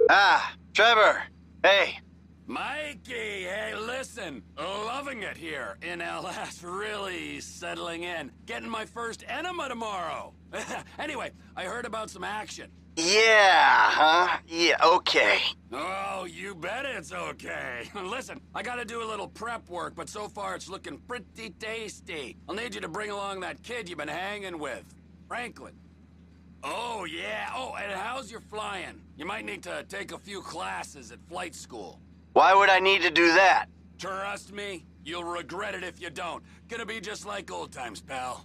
Ah, Trevor. Hey. Mikey, hey, listen. Loving it here in LS. Really settling in. Getting my first enema tomorrow. Anyway, I heard about some action. Yeah, huh? Yeah, okay. Oh, you bet it's okay. Listen, I gotta do a little prep work, but so far it's looking pretty tasty. I'll need you to bring along that kid you've been hanging with, Franklin. Oh, yeah. Oh, and how's your flying? You might need to take a few classes at flight school. Why would I need to do that? Trust me, you'll regret it if you don't. Gonna be just like old times, pal.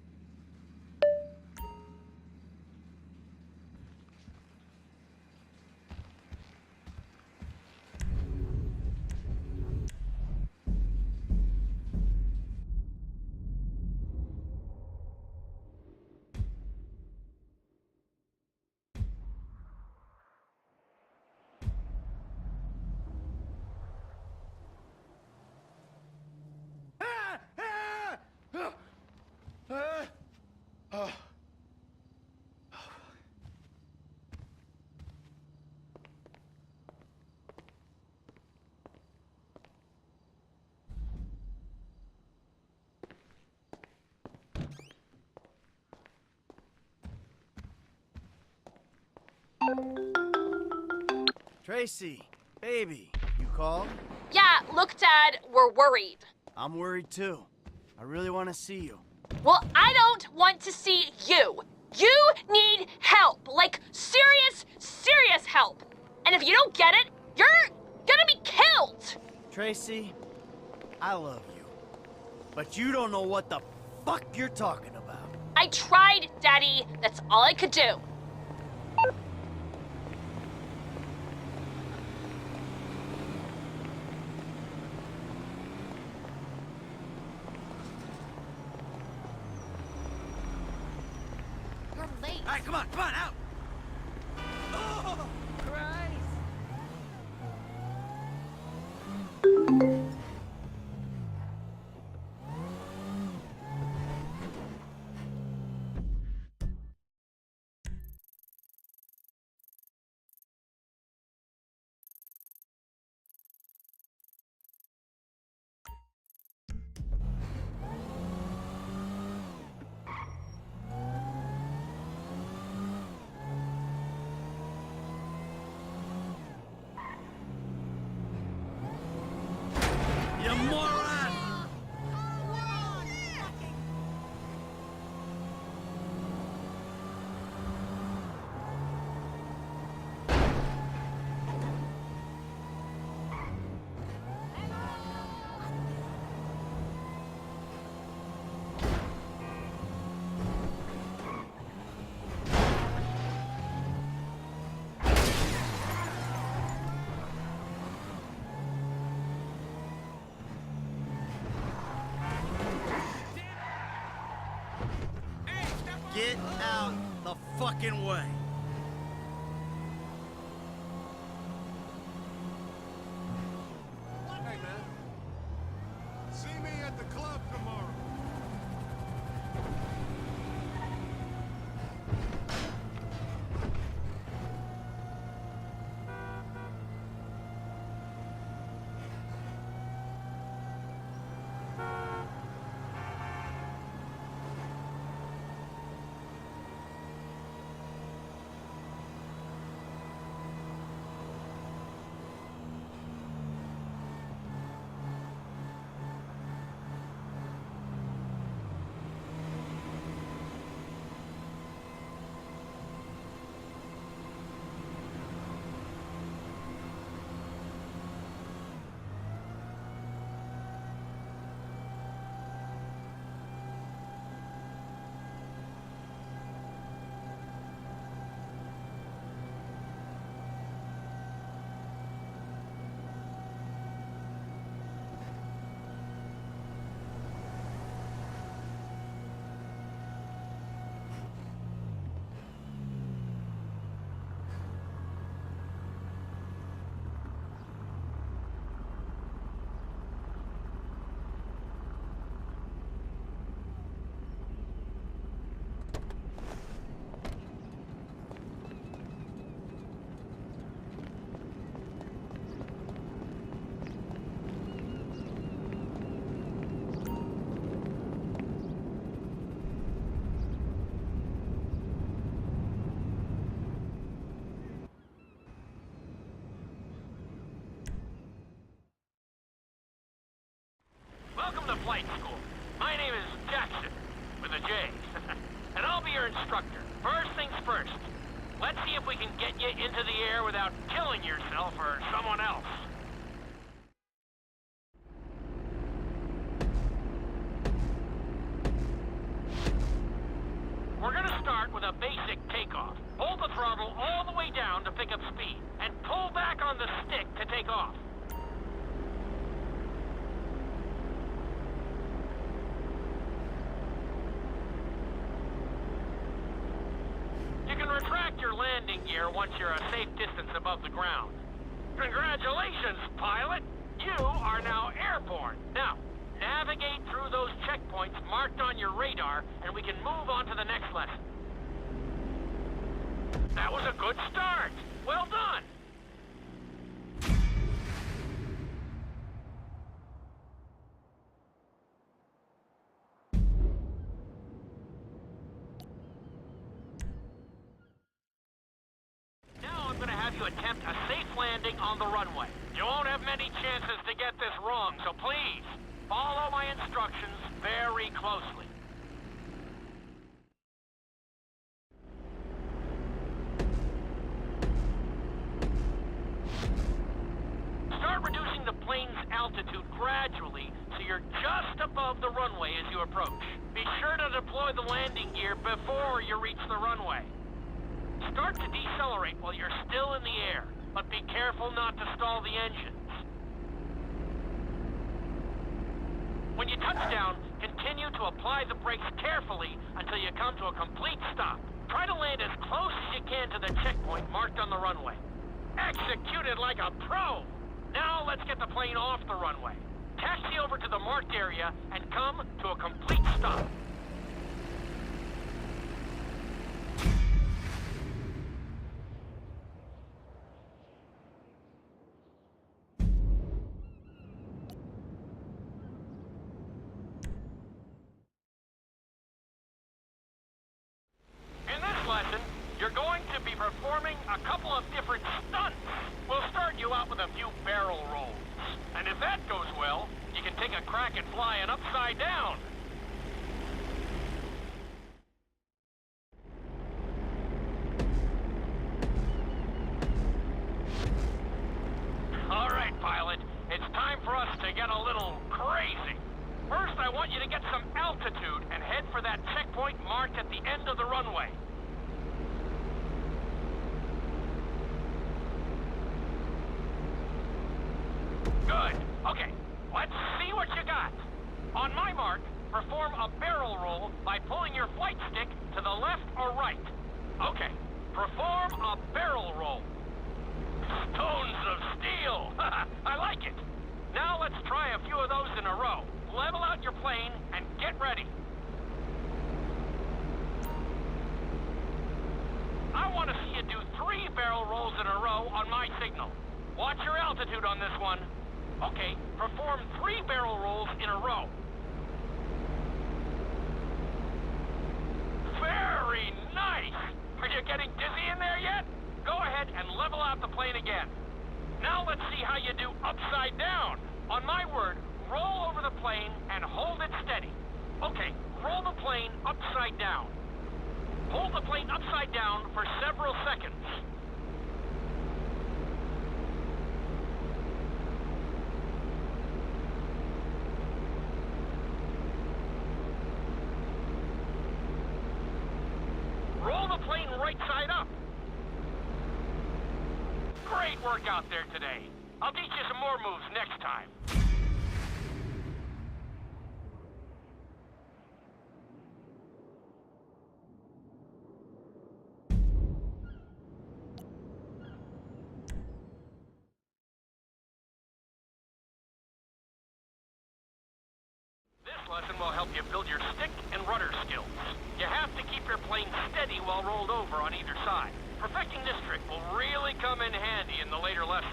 Tracy, baby, you called? Yeah, look, Dad, we're worried. I'm worried too. I really want to see you. Well, I don't want to see you. You need help, like serious, serious help. And if you don't get it, you're gonna be killed. Tracy, I love you. But you don't know what the fuck you're talking about. I tried, Daddy. That's all I could do. You're late. All right, come on, out! Oh, Christ! You moron! Get out the fucking way. Hey, man. See me at the club tomorrow. flight school. My name is Jackson, with a J. And I'll be your instructor. First things first. Let's see if we can get you into the air without killing yourself or someone else. We're gonna start with a basic takeoff. Hold the throttle all the way down to pick up speed, and pull back on the stick to take off. You can retract your landing gear once you're a safe distance above the ground. Congratulations, pilot! You are now airborne. Now, navigate through those checkpoints marked on your radar, and we can move on to the next lesson. That was a good start. Well done. Now I'm going to have you attempt a safe landing on the runway. You won't have many chances to get this wrong, so please, follow my instructions very closely. Start reducing the plane's altitude gradually so you're just above the runway as you approach. Be sure to deploy the landing gear before you reach the runway. Start to decelerate while you're still in the air, but be careful not to stall the engines. When you touch down, continue to apply the brakes carefully until you come to a complete stop. Try to land as close as you can to the checkpoint marked on the runway. Execute it like a pro! Now let's get the plane off the runway. Taxi over to the marked area and come to a complete stop. In this lesson, you're going to be performing a couple of different stunts. We'll start you out with a few barrel rolls. And if that goes well, you can take a crack at flying upside down. All right, pilot. It's time for us to get a little crazy. First, I want you to get some altitude and head for that checkpoint marked at the end of the runway. Good. Okay, let's see what you got. On my mark, perform a barrel roll by pulling your flight stick to the left or right. Okay, perform a barrel roll. Stones of steel! I like it. Now let's try a few of those in a row. Level out your plane and get ready. I want to see you do 3 barrel rolls in a row on my signal. Watch your altitude on this one. Okay, perform 3 barrel rolls in a row. Very nice! Are you getting dizzy in there yet? Go ahead and level out the plane again. Now let's see how you do upside down. On my word, roll over the plane and hold it steady. Okay, roll the plane upside down. Hold the plane upside down for several seconds. Roll the plane right side up. Great work out there today. I'll teach you some more moves next time. This lesson will help you build your stick and rudder skills. You have to keep your plane steady while rolled over on either side. Perfecting this trick will really come in handy in the later lessons.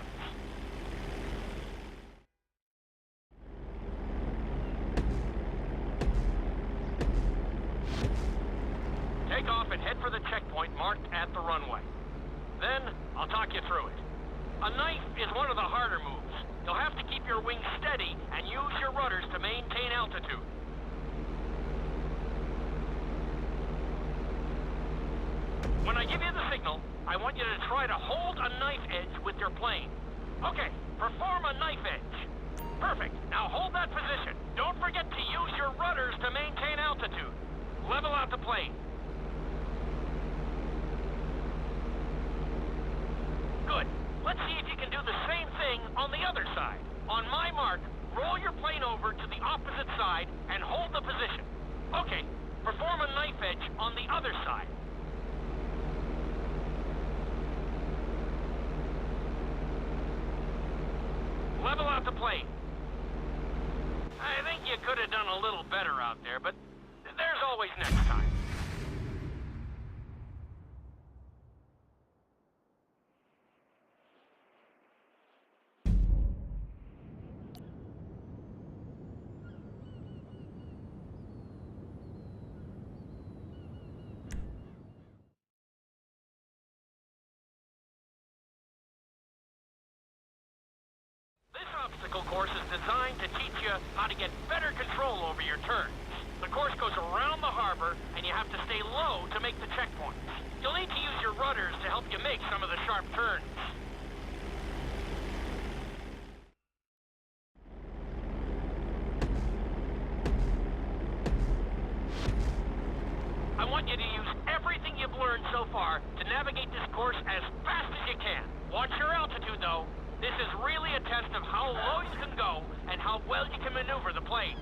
Take off and head for the checkpoint marked at the runway. Then, I'll talk you through it. A knife is one of the harder moves. You'll have to keep your wings steady and use your rudders to maintain altitude. I want you to try to hold a knife edge with your plane. Okay, perform a knife edge. Perfect. Now hold that position. Don't forget to use your rudders to maintain altitude. Level out the plane. Good. Let's see if you can do the same thing on the other side. On my mark, roll your plane over to the opposite side and hold the position. Okay, perform a knife edge on the other side. Level out the plane. I think you could have done a little better out there, but there's always next time. This obstacle course is designed to teach you how to get better control over your turns. The course goes around the harbor, and you have to stay low to make the checkpoints. You'll need to use your rudders to help you make some of the sharp turns. I want you to use everything you've learned so far to navigate this course as fast as you can. Watch your altitude, though. This is really a test of how low you can go and how well you can maneuver the plane.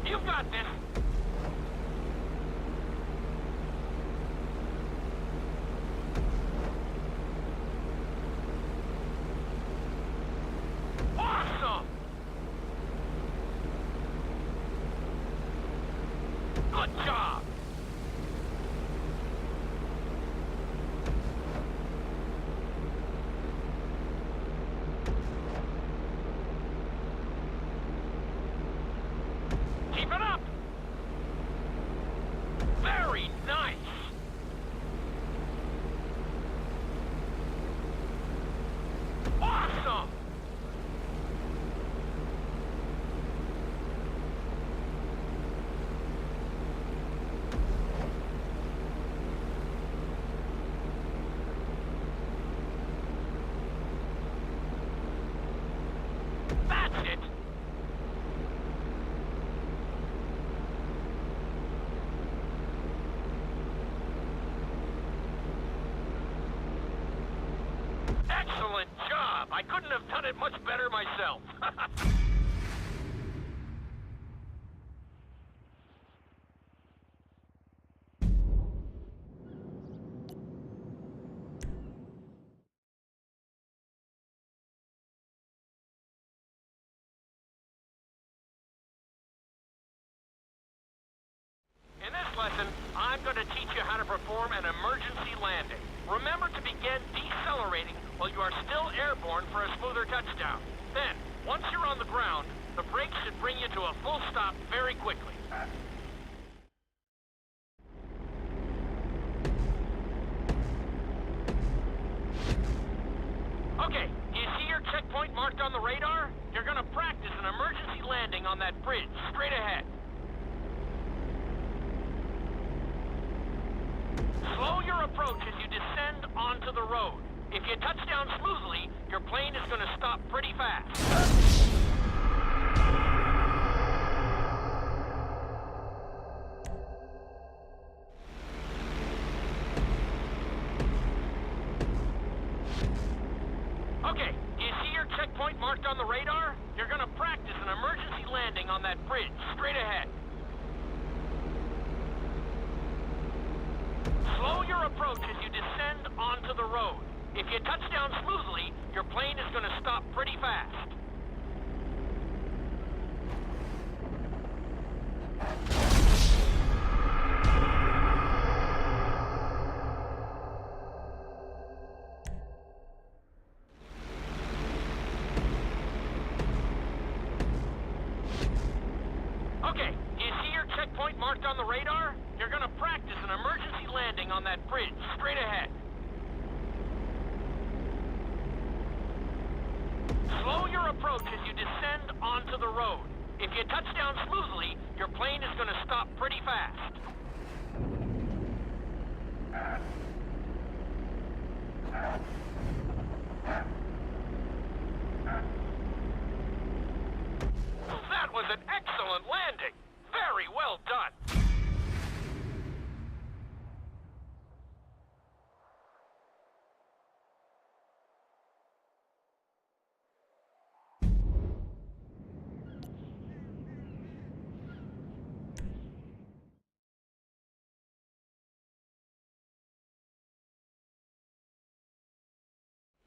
You've got this. Awesome! Good job! Keep it up! Very nice! Awesome! That's it! Excellent job! I couldn't have done it much better myself. In this lesson, I'm going to teach you how to perform an emergency landing. Remember to begin decelerating while you are still airborne for a smoother touchdown. Then, once you're on the ground, the brakes should bring you to a full stop very quickly. Okay, do you see your checkpoint marked on the radar? You're going to practice an emergency landing on that bridge straight ahead. Slow your approach as you descend onto the road. If you touch down smoothly, your plane is going to stop pretty fast. Okay, do you see your checkpoint marked on the radar? on that bridge, straight ahead. Slow your approach as you descend onto the road. If you touch down smoothly, your plane is going to stop pretty fast. That was an excellent landing. Very well done.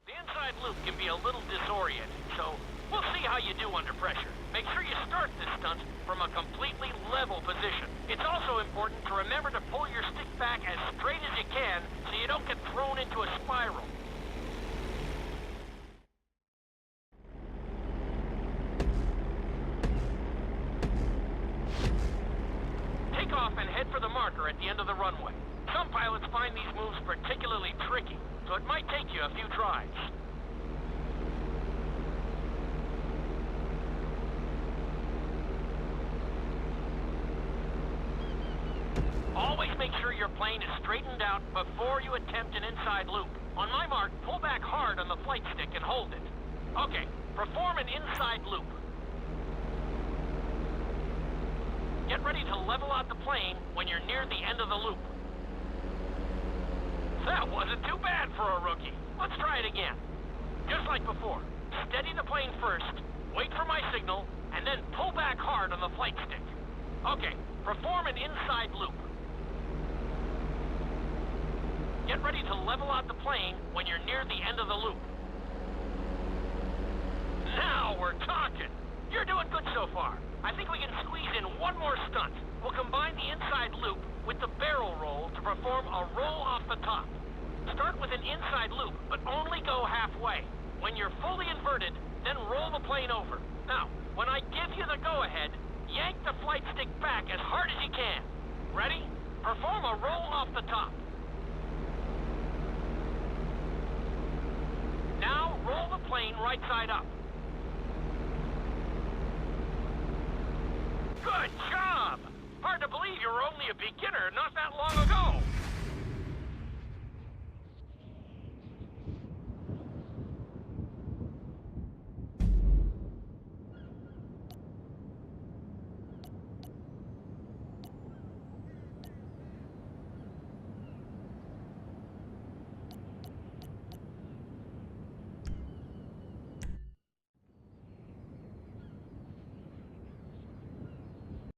The inside loop can be a little disoriented, so we'll see how you do under pressure. Make sure you start this stunt from a completely level position. It's also important to remember to pull your stick back as straight as you can so you don't get thrown into a spiral. Take off and head for the marker at the end of the runway. Some pilots find these moves particularly tricky, so it might take you a few tries. Always make sure your plane is straightened out before you attempt an inside loop. On my mark, pull back hard on the flight stick and hold it. Okay, perform an inside loop. Get ready to level out the plane when you're near the end of the loop. That wasn't too bad for a rookie. Let's try it again. Just like before, steady the plane first, wait for my signal, and then pull back hard on the flight stick. Okay, perform an inside loop. Get ready to level out the plane when you're near the end of the loop. Now we're talking. You're doing good so far. I think we can squeeze in one more stunt. We'll combine the inside loop with the barrel roll to perform a roll off the top. Start with an inside loop, but only go halfway. When you're fully inverted, then roll the plane over. Now, when I give you the go-ahead, yank the flight stick back as hard as you can. Ready? Perform a roll off the top. Now, roll the plane right side up. Good job! Hard to believe you were only a beginner not that long ago.